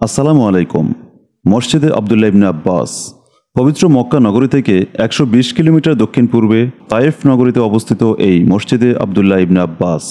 আসসালামু আলাইকুম। মসজিদে আবদুল্লাহ ইবনে আব্বাস পবিত্র মক্কা নগরী থেকে ১২০ কিলোমিটার দক্ষিণ পূর্বে তায়েফ নগরীতে অবস্থিত এই মসজিদে আবদুল্লাহ ইবনে আব্বাস।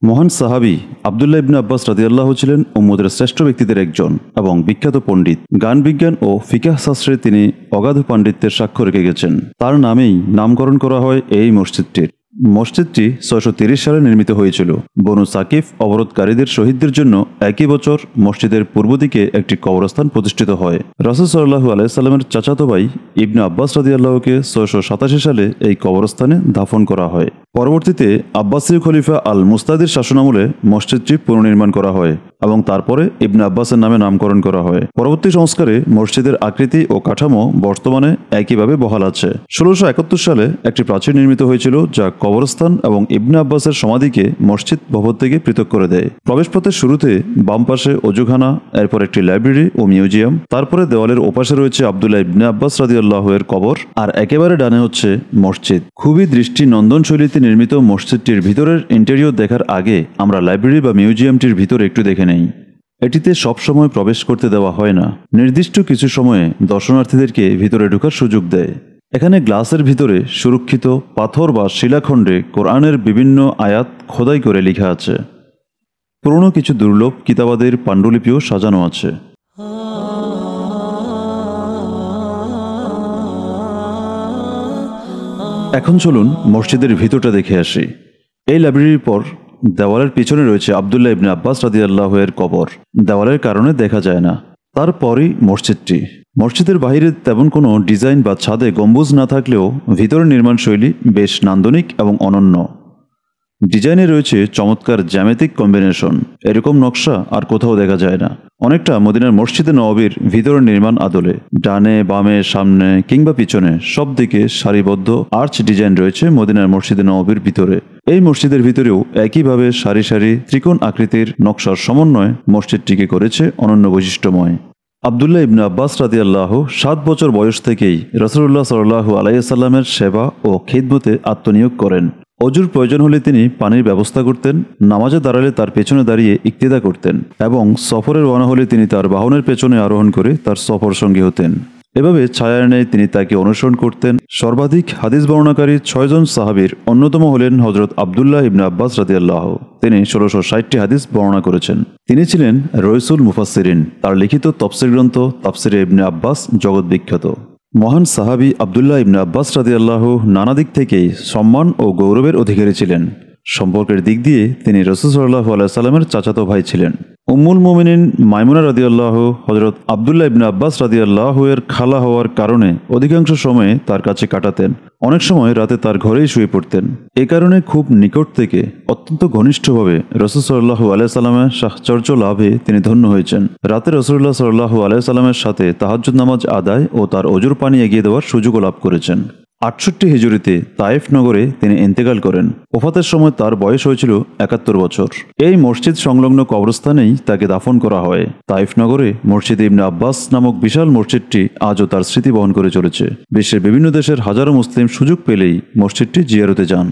মহান সাহাবী আবদুল্লাহ ইবনে আব্বাস রাদিয়াল্লাহু ছিলেন উম্মতের শ্রেষ্ঠ ব্যক্তিদের একজন এবং বিখ্যাত পণ্ডিত। গান বিজ্ঞান ও ফিকাহ শাস্ত্রে তিনি অগাধ পাণ্ডিত্যের সাক্ষ্য রেখে গেছেন। তার নামেই নামকরণ করা হয় এই মসজিদটির। মসজিদটি ৬৩০ সালে নির্মিত হয়েছিল। বনু সাকিফ অবরোধকারীদের শহীদদের জন্য একই বছর মসজিদের পূর্ব দিকে একটি কবরস্থান প্রতিষ্ঠিত হয়। রাসূল সাল্লাল্লাহু আলাইহি সাল্লামের চাচাতো ভাই ইবনে আব্বাস রাদিয়াল্লাহুকে ৬৮৭ সালে এই কবরস্থানে দাফন করা হয়। পরবর্তীতে আব্বাসীয় খলিফা আল মুস্তাদির শাসনামলে মসজিদটি পুনর্নির্মাণ করা হয় এবং তারপরে ইবনে আব্বাসের নামে নামকরণ করা হয়। পরবর্তী সংস্কারে মসজিদের আকৃতি ও কাঠামো বর্তমানে একইভাবে বহাল আছে। ১৬৭১ সালে একটি প্রাচীর নির্মিত হয়েছিল যা কবরস্থান এবং ইবনে আব্বাসের সমাধিকে মসজিদ ভবন থেকে পৃথক করে দেয়। প্রবেশপথের শুরুতে বাম পাশে অজুখানা, এরপর একটি লাইব্রেরি ও মিউজিয়াম, তারপরে দেওয়ালের ওপাশে রয়েছে আবদুল্লাহ ইবনে আব্বাস রাদিয়াল্লাহু এর কবর, আর একেবারে ডানে হচ্ছে মসজিদ। খুবই দৃষ্টি নন্দন শৈলীতে নির্মিত মসজিদটির ভিতরের ইন্টেরিয়র দেখার আগে আমরা লাইব্রেরি বা মিউজিয়ামটির ভিতরে একটু দেখে নেই। এটিতে সবসময় প্রবেশ করতে দেওয়া হয় না, নির্দিষ্ট কিছু সময়ে দর্শনার্থীদেরকে ভিতরে ঢোকার সুযোগ দেয়। এখানে গ্লাসের ভিতরে সুরক্ষিত পাথর বা শিলাখণ্ডে কোরআনের বিভিন্ন আয়াত খোদাই করে লেখা আছে। পুরনো কিছু দুর্লভ কিতাবাদের পাণ্ডুলিপিও সাজানো আছে। এখন চলুন মসজিদের ভিতরটা দেখে আসি। এই লাইব্রেরির পর দেওয়ালের পিছনে রয়েছে আবদুল্লাহ ইবনে আব্বাস রাদিয়াল্লাহু এর কবর। দেওয়ালের কারণে দেখা যায় না। তারপরই মসজিদটি। মসজিদের বাইরে তেমন কোনো ডিজাইন বা ছাদে গম্বুজ না থাকলেও ভিতরের নির্মাণ শৈলী বেশ নান্দনিক এবং অনন্য। ডিজাইনে রয়েছে চমৎকার জ্যামিতিক কম্বিনেশন। এরকম নকশা আর কোথাও দেখা যায় না। অনেকটা মদিনার মসজিদে নববীর ভিতরের নির্মাণ আদলে। ডানে বামে সামনে কিংবা পিছনে সব দিকে সারিবদ্ধ আর্চ ডিজাইন রয়েছে মদিনার মসজিদে নববীর ভিতরে। এই মসজিদের ভিতরেও একইভাবে সারি সারি ত্রিকোণ আকৃতির নকশার সমন্বয় মসজিদটিকে করেছে অনন্য বৈশিষ্ট্যময়। আবদুল্লাহ ইবনে আব্বাস রাদিয়াল্লাহু ৭ বছর বয়স থেকেই রাসূলুল্লাহ সাল্লাল্লাহু আলাইহি সাল্লামের সেবা ও খিদমতে আত্মনিয়োগ করেন। অজুর প্রয়োজন হলে তিনি পানির ব্যবস্থা করতেন, নামাজে দাঁড়ালে তার পেছনে দাঁড়িয়ে ইক্তেদা করতেন এবং সফরে রওনা হলে তিনি তার বাহনের পেছনে আরোহণ করে তার সফর সঙ্গী হতেন। এভাবে ছায়ার ন্যায় তিনি তাকে অনুসরণ করতেন। সর্বাধিক হাদিস বর্ণনাকারী ৬ জন সাহাবীর অন্যতম হলেন হযরত আবদুল্লাহ ইবনে আব্বাস রাদিয়াল্লাহু। তিনি ১৬৬০টি হাদিস বর্ণনা করেছেন। তিনি ছিলেন রইসুল মুফাসসিরিন। তার লিখিত তফসির গ্রন্থ তাফসিরে ইবনে আব্বাস জগৎ বিখ্যাত। মহান সাহাবী আবদুল্লাহ ইবনে আব্বাস রাদিয়াল্লাহু নানা দিক থেকেই সম্মান ও গৌরবের অধিকারী ছিলেন। সম্পর্কের দিক দিয়ে তিনি রাসূল সাল্লাল্লাহু আলাইহি সাল্লামের চাচাতো ভাই ছিলেন। উম্মুল মুমিনিন মাইমুনা রাদিয়াল্লাহু হযরত আবদুল্লাহ ইবনে আব্বাস রাদিয়াল্লাহু এর খালা হওয়ার কারণে অধিকাংশ সময়ে তার কাছে কাটাতেন। অনেক সময় রাতে তার ঘরেই শুয়ে পড়তেন। এ কারণে খুব নিকট থেকে অত্যন্ত ঘনিষ্ঠভাবে রাসূল সাল্লাল্লাহু আলাইহি সাল্লামের সাহচর্য লাভে তিনি ধন্য হয়েছেন। রাতে রাসূলুল্লাহ সাল্লাল্লাহু আলাইহি সাল্লামের সাথে তাহাজ্জুদ নামাজ আদায় ও তার অজুর পানি এগিয়ে দেওয়ার সুযোগও লাভ করেছেন। ৬৮ হিজরিতে তায়েফ নগরে তিনি ইন্তেকাল করেন। ওফাতের সময় তার বয়স হয়েছিল ৭১ বছর। এই মসজিদ সংলগ্ন কবরস্থানেই তাকে দাফন করা হয়। তায়েফ নগরে মসজিদ ইবনে আব্বাস নামক বিশাল মসজিদটি আজও তার স্মৃতি বহন করে চলেছে। বিশ্বের বিভিন্ন দেশের হাজারো মুসলিম সুযোগ পেলেই মসজিদটি জিয়ারতে যান।